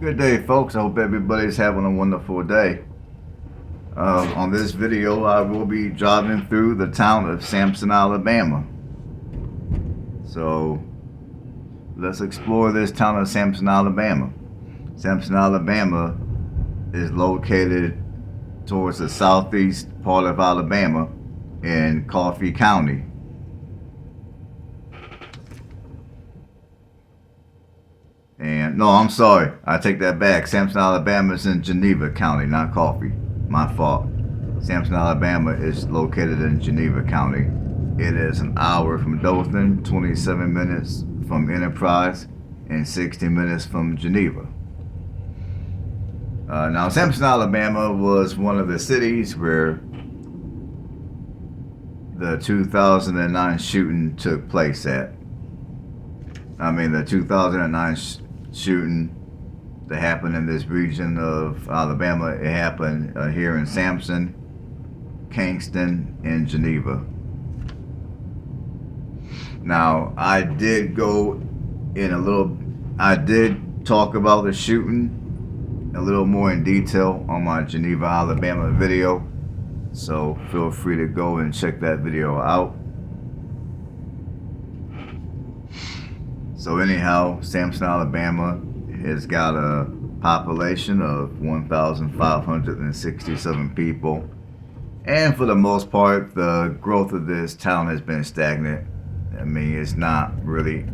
Good day, folks. I hope everybody's having a wonderful day. On this video, I will be driving through the town of Samson, Alabama. So, let's explore this town of Samson, Alabama. Samson, Alabama is located towards the southeast part of Alabama in Coffee County. And no, I'm sorry. I take that back. Samson, Alabama is in Geneva County, not Coffee. My fault. Samson, Alabama is located in Geneva County. It is an hour from Dothan, 27 minutes from Enterprise, and 60 minutes from Geneva. Now, Samson, Alabama was one of the cities where the 2009 shooting took place at. The 2009 shooting that happened in this region of Alabama, it happened here in Samson, Kingston, and Geneva. Now, I did talk about the shooting a little more in detail on my Geneva, Alabama video. So feel free to go and check that video out. So anyhow, Samson, Alabama has got a population of 1,567 people. And for the most part, the growth of this town has been stagnant. It's not growing,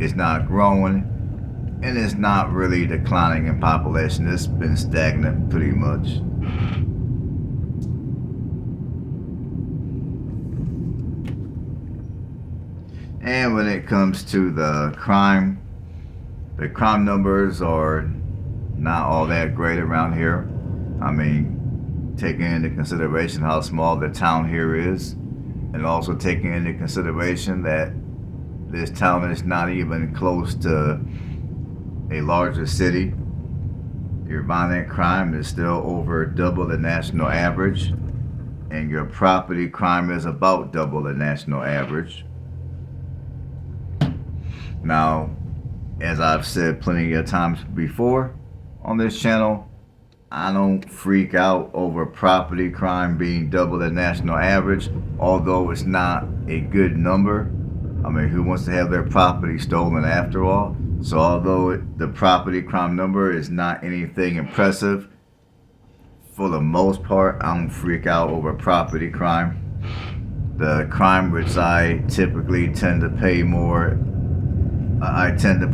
and it's not really declining in population. It's been stagnant pretty much. And when it comes to the crime numbers are not all that great around here. Taking into consideration how small the town here is, and also taking into consideration that this town is not even close to a larger city, your violent crime is still over double the national average, and your property crime is about double the national average. Now, as I've said plenty of times before on this channel, I don't freak out over property crime being double the national average, although it's not a good number. Who wants to have their property stolen after all? So although the property crime number is not anything impressive, for the most part, I don't freak out over property crime. The crime which I typically tend to pay more I tend to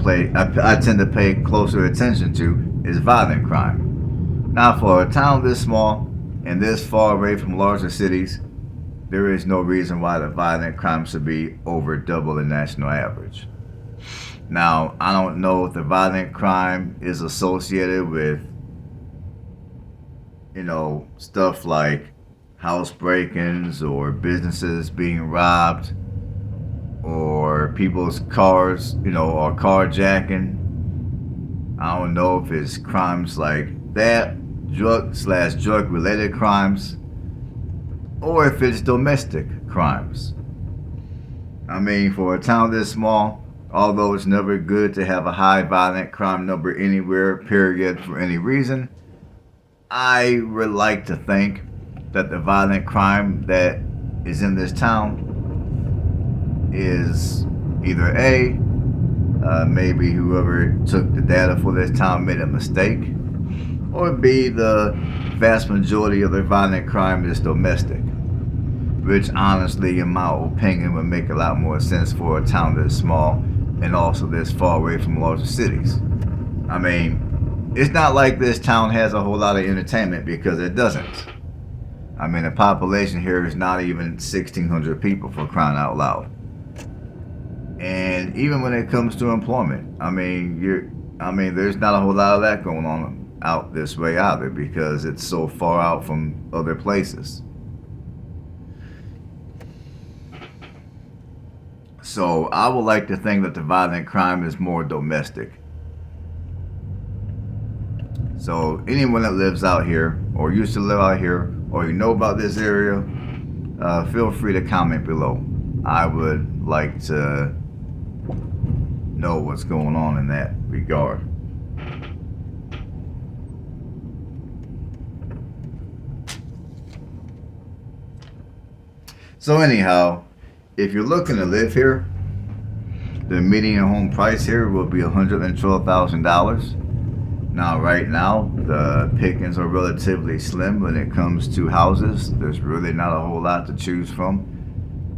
pay closer attention to is violent crime. Now, for a town this small and this far away from larger cities, there is no reason why the violent crime should be over double the national average. Now, I don't know if the violent crime is associated with, stuff like house break-ins or businesses being robbed, or people's cars, or carjacking. I don't know if it's crimes like that, drug related crimes, or if it's domestic crimes. For a town this small, although it's never good to have a high violent crime number anywhere, period, for any reason, I would like to think that the violent crime that is in this town is either A, maybe whoever took the data for this town made a mistake, or B, the vast majority of the violent crime is domestic, which honestly, in my opinion, would make a lot more sense for a town this small and also this far away from larger cities. It's not like this town has a whole lot of entertainment, because it doesn't. The population here is not even 1,600 people, for crying out loud. And even when it comes to employment, there's not a whole lot of that going on out this way either, because it's so far out from other places. So I would like to think that the violent crime is more domestic. So anyone that lives out here, or used to live out here, or you know about this area, feel free to comment below. I would like to know what's going on in that regard. So anyhow, if you're looking to live here, the median home price here will be $112,000. Now, right now, the pickings are relatively slim when it comes to houses. There's really not a whole lot to choose from.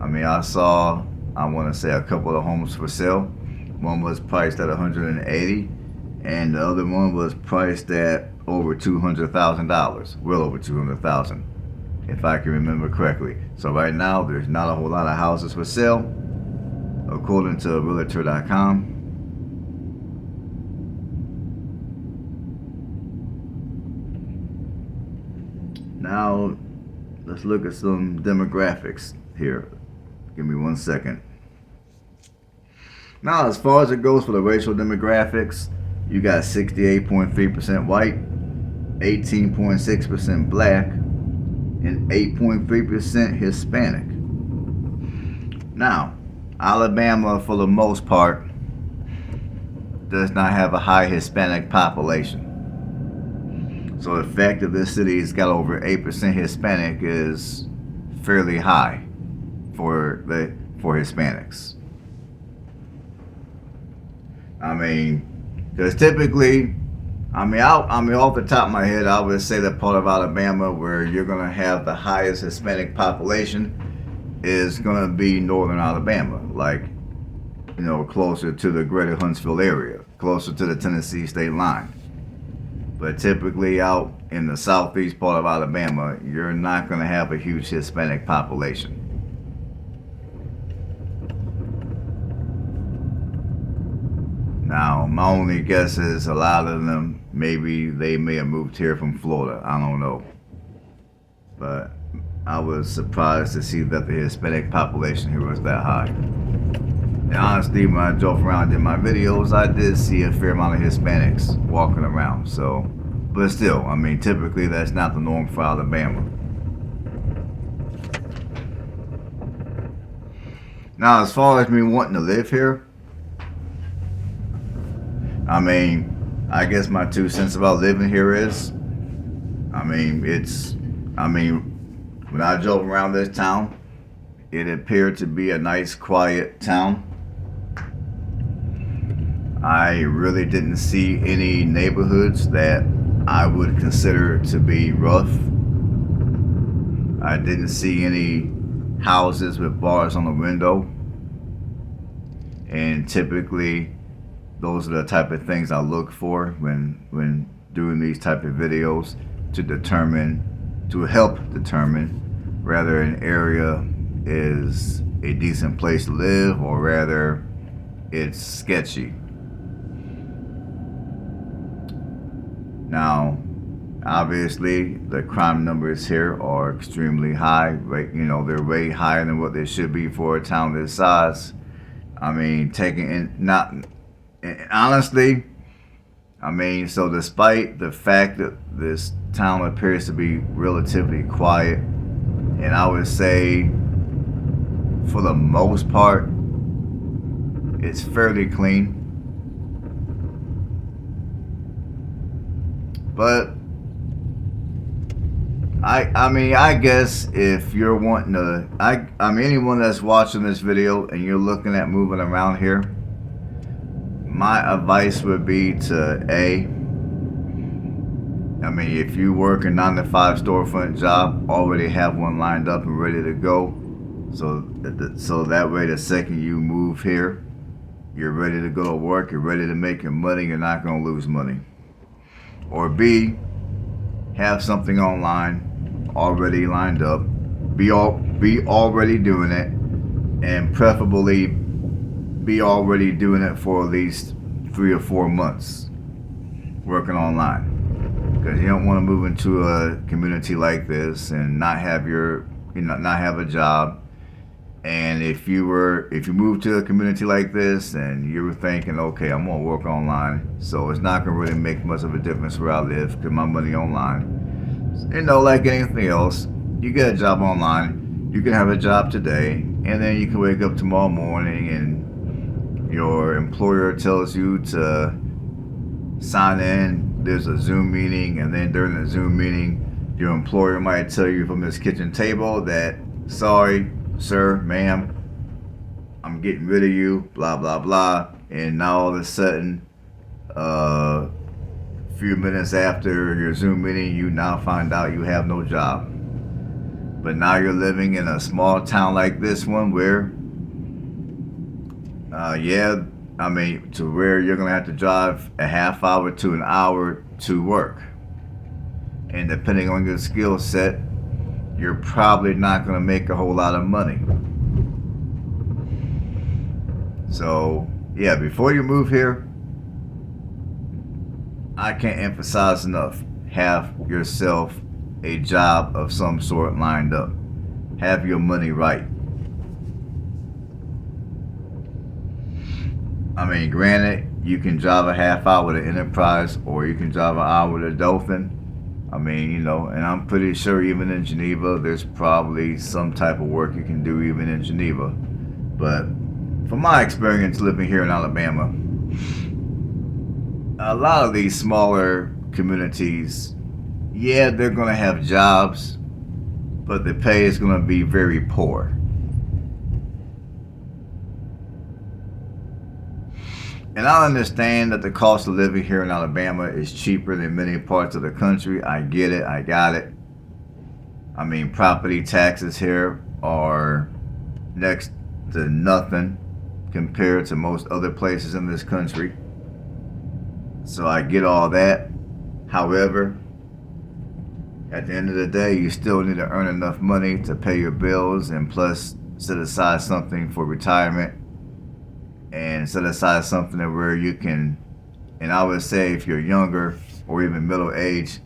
I mean, I want to say a couple of homes for sale. One was priced at $180,000, and the other one was priced at over $200,000, well over $200,000, if I can remember correctly. So right now, there's not a whole lot of houses for sale, according to Realtor.com. Now, let's look at some demographics here. Give me 1 second. Now, as far as it goes for the racial demographics, you got 68.3% white, 18.6% black, and 8.3% Hispanic. Now, Alabama, for the most part, does not have a high Hispanic population. So the fact that this city has got over 8% Hispanic is fairly high for Hispanics. I mean, because typically, off the top of my head, I would say the part of Alabama where you're gonna have the highest Hispanic population is gonna be northern Alabama, like, closer to the greater Huntsville area, closer to the Tennessee state line. But typically out in the southeast part of Alabama, you're not going to have a huge Hispanic population. Now, my only guess is a lot of them, maybe they may have moved here from Florida. I don't know. But I was surprised to see that the Hispanic population here was that high. And honestly, when I drove around and did my videos, I did see a fair amount of Hispanics walking around. So, but still, I mean, typically that's not the norm for Alabama. Now, as far as me wanting to live here, I mean, I guess my 2 cents about living here is, when I drove around this town, it appeared to be a nice, quiet town. I really didn't see any neighborhoods that I would consider to be rough. I didn't see any houses with bars on the window. And typically, those are the type of things I look for when doing these type of videos to help determine whether an area is a decent place to live or rather it's sketchy. Now, obviously, the crime numbers here are extremely high. Right? They're way higher than what they should be for a town this size. I mean, so despite the fact that this town appears to be relatively quiet, and I would say, for the most part, it's fairly clean. But I guess if you're wanting to, anyone that's watching this video and you're looking at moving around here, my advice would be to if you work a 9-to-5 storefront job, already have one lined up and ready to go. So that way, the second you move here, you're ready to go to work, you're ready to make your money, you're not going to lose money. Or B, have something online already lined up, be already doing it, and preferably be already doing it for at least 3 or 4 months working online, because you don't want to move into a community like this and not have a job. And if you move to a community like this and you were thinking, okay, I'm gonna work online, so it's not gonna really make much of a difference where I live because my money online. Like anything else, you get a job online, you can have a job today, and then you can wake up tomorrow morning and your employer tells you to sign in. There's a Zoom meeting, and then during the Zoom meeting, your employer might tell you from this kitchen table that, sorry, sir, ma'am, I'm getting rid of you, blah, blah, blah. And now all of a sudden, a few minutes after your Zoom meeting, you now find out you have no job. But now you're living in a small town like this one where, to where you're going to have to drive a half hour to an hour to work. And depending on your skill set, you're probably not going to make a whole lot of money. So, yeah, before you move here, I can't emphasize enough. Have yourself a job of some sort lined up. Have your money right. I mean, granted, you can drive a half hour to Enterprise or you can drive an hour to Dothan. I mean, and I'm pretty sure even in Geneva, there's probably some type of work you can do even in Geneva. But from my experience living here in Alabama, a lot of these smaller communities, yeah, they're going to have jobs, but the pay is going to be very poor. And I understand that the cost of living here in Alabama is cheaper than many parts of the country. I get it. I got it. I mean, property taxes here are next to nothing compared to most other places in this country. So I get all that. However, at the end of the day, you still need to earn enough money to pay your bills and plus set aside something for retirement. And set aside something where you can, and I would say if you're younger or even middle age,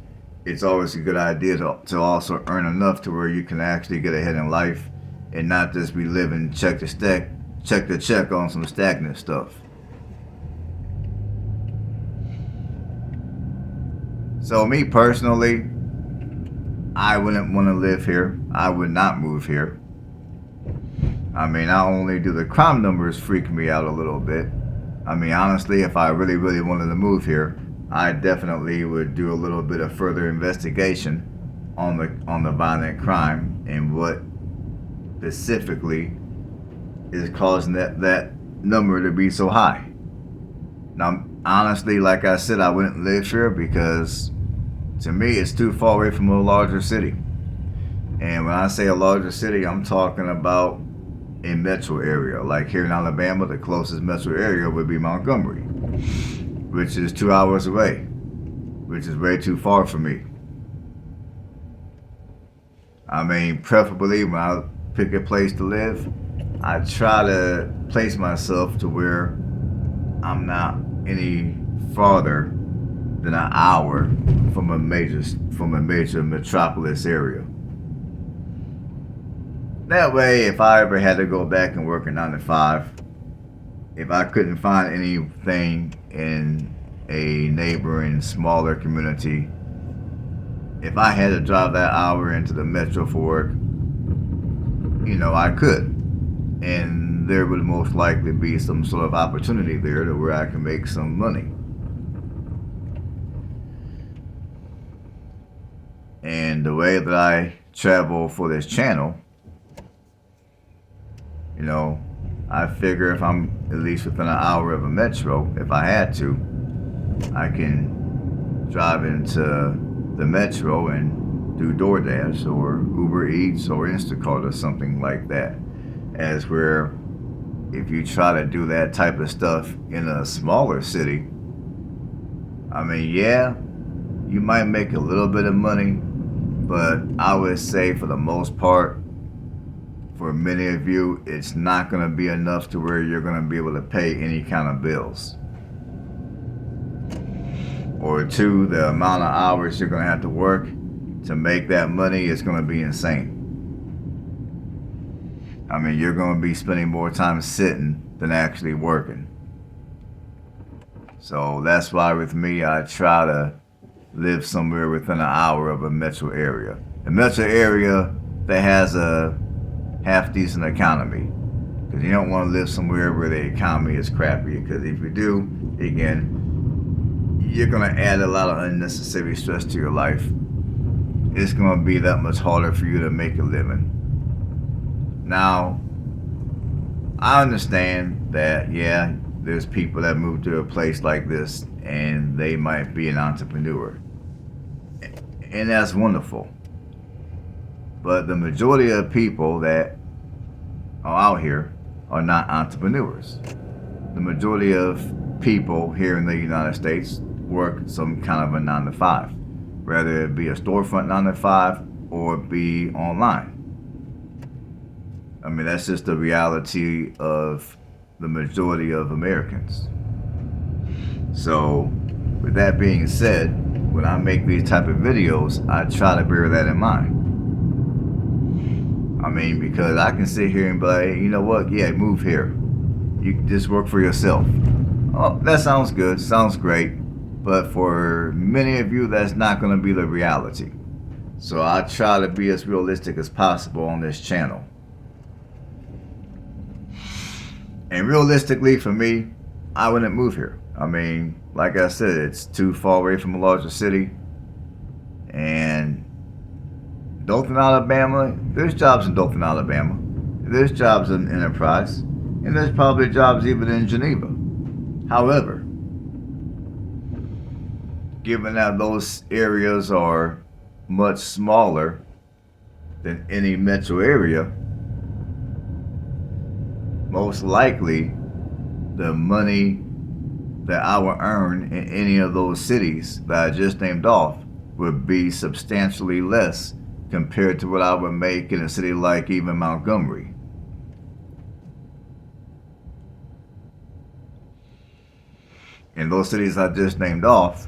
it's always a good idea to also earn enough to where you can actually get ahead in life and not just be living check to check on some stagnant stuff. So me personally, I wouldn't want to live here. I would not move here. I mean, not only do the crime numbers freak me out a little bit, I mean, honestly, if I really, really wanted to move here, I definitely would do a little bit of further investigation on the violent crime and what specifically is causing that number to be so high. Now, honestly, like I said, I wouldn't live here because to me, it's too far away from a larger city. And when I say a larger city, I'm talking about a metro area. Like here in Alabama, the closest metro area would be Montgomery, which is 2 hours away, which is way too far for me. I mean, preferably when I pick a place to live, I try to place myself to where I'm not any farther than an hour from a major metropolis area. That way, if I ever had to go back and work a 9 to 5, if I couldn't find anything in a neighboring smaller community, if I had to drive that hour into the metro for work, I could. And there would most likely be some sort of opportunity there to where I can make some money. And the way that I travel for this channel, I figure if I'm at least within an hour of a metro, if I had to, I can drive into the metro and do DoorDash or Uber Eats or Instacart or something like that. As where if you try to do that type of stuff in a smaller city, I mean, yeah, you might make a little bit of money, but I would say for the most part, for many of you, it's not going to be enough to where you're going to be able to pay any kind of bills. Or two, the amount of hours you're going to have to work to make that money is going to be insane. I mean, you're going to be spending more time sitting than actually working. So that's why with me, I try to live somewhere within an hour of a metro area. A metro area that has a half decent economy, because you don't want to live somewhere where the economy is crappy, because if you do, again, you're going to add a lot of unnecessary stress to your life. It's going to be that much harder for you to make a living. Now, I understand that, yeah, there's people that move to a place like this and they might be an entrepreneur. And that's wonderful. But the majority of people that are out here are not entrepreneurs. The majority of people here in the United States work some kind of a 9 to 5, whether it be a storefront 9 to 5 or be online. I mean, that's just the reality of the majority of Americans. So, with that being said, when I make these type of videos, I try to bear that in mind. I mean, because I can sit here and be like, you know what, yeah, move here. You can just work for yourself. Oh, that sounds good, sounds great. But for many of you, that's not going to be the reality. So I try to be as realistic as possible on this channel. And realistically, for me, I wouldn't move here. I mean, like I said, it's too far away from a larger city. And Dothan, Alabama, there's jobs in Dothan, Alabama. There's jobs in Enterprise. And there's probably jobs even in Geneva. However, given that those areas are much smaller than any metro area, most likely the money that I would earn in any of those cities that I just named off would be substantially less compared to what I would make in a city like even Montgomery. In those cities I just named off,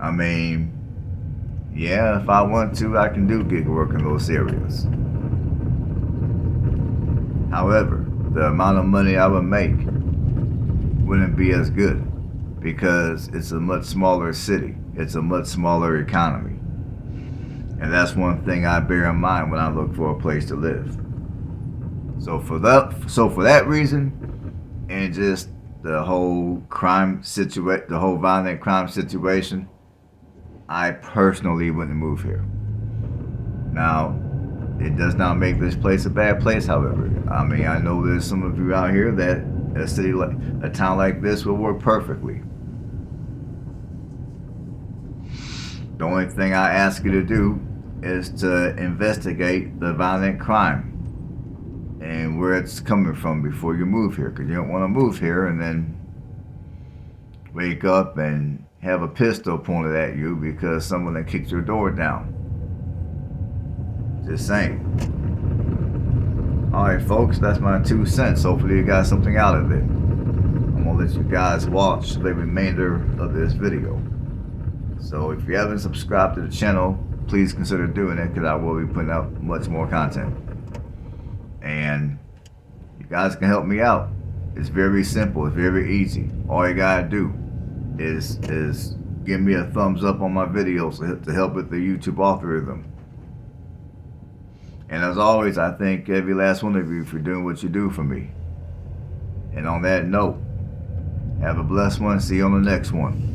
I mean, yeah, if I want to, I can do gig work in those areas. However, the amount of money I would make wouldn't be as good because it's a much smaller city. It's a much smaller economy. And that's one thing I bear in mind when I look for a place to live. So for that reason, and just the whole the whole violent crime situation, I personally wouldn't move here. Now, it does not make this place a bad place, however. I mean, I know there's some of you out here that a town like this will work perfectly. The only thing I ask you to do is to investigate the violent crime and where it's coming from before you move here, because you don't want to move here and then wake up and have a pistol pointed at you because someone that kicked your door down. Just saying. Alright folks, that's my 2 cents. Hopefully you got something out of it. I'm going to let you guys watch the remainder of this video. So if you haven't subscribed to the channel, please consider doing it because I will be putting out much more content. And you guys can help me out. It's very simple. It's very easy. All you got to do is give me a thumbs up on my videos to help with the YouTube algorithm. And as always, I thank every last one of you for doing what you do for me. And on that note, have a blessed one. See you on the next one.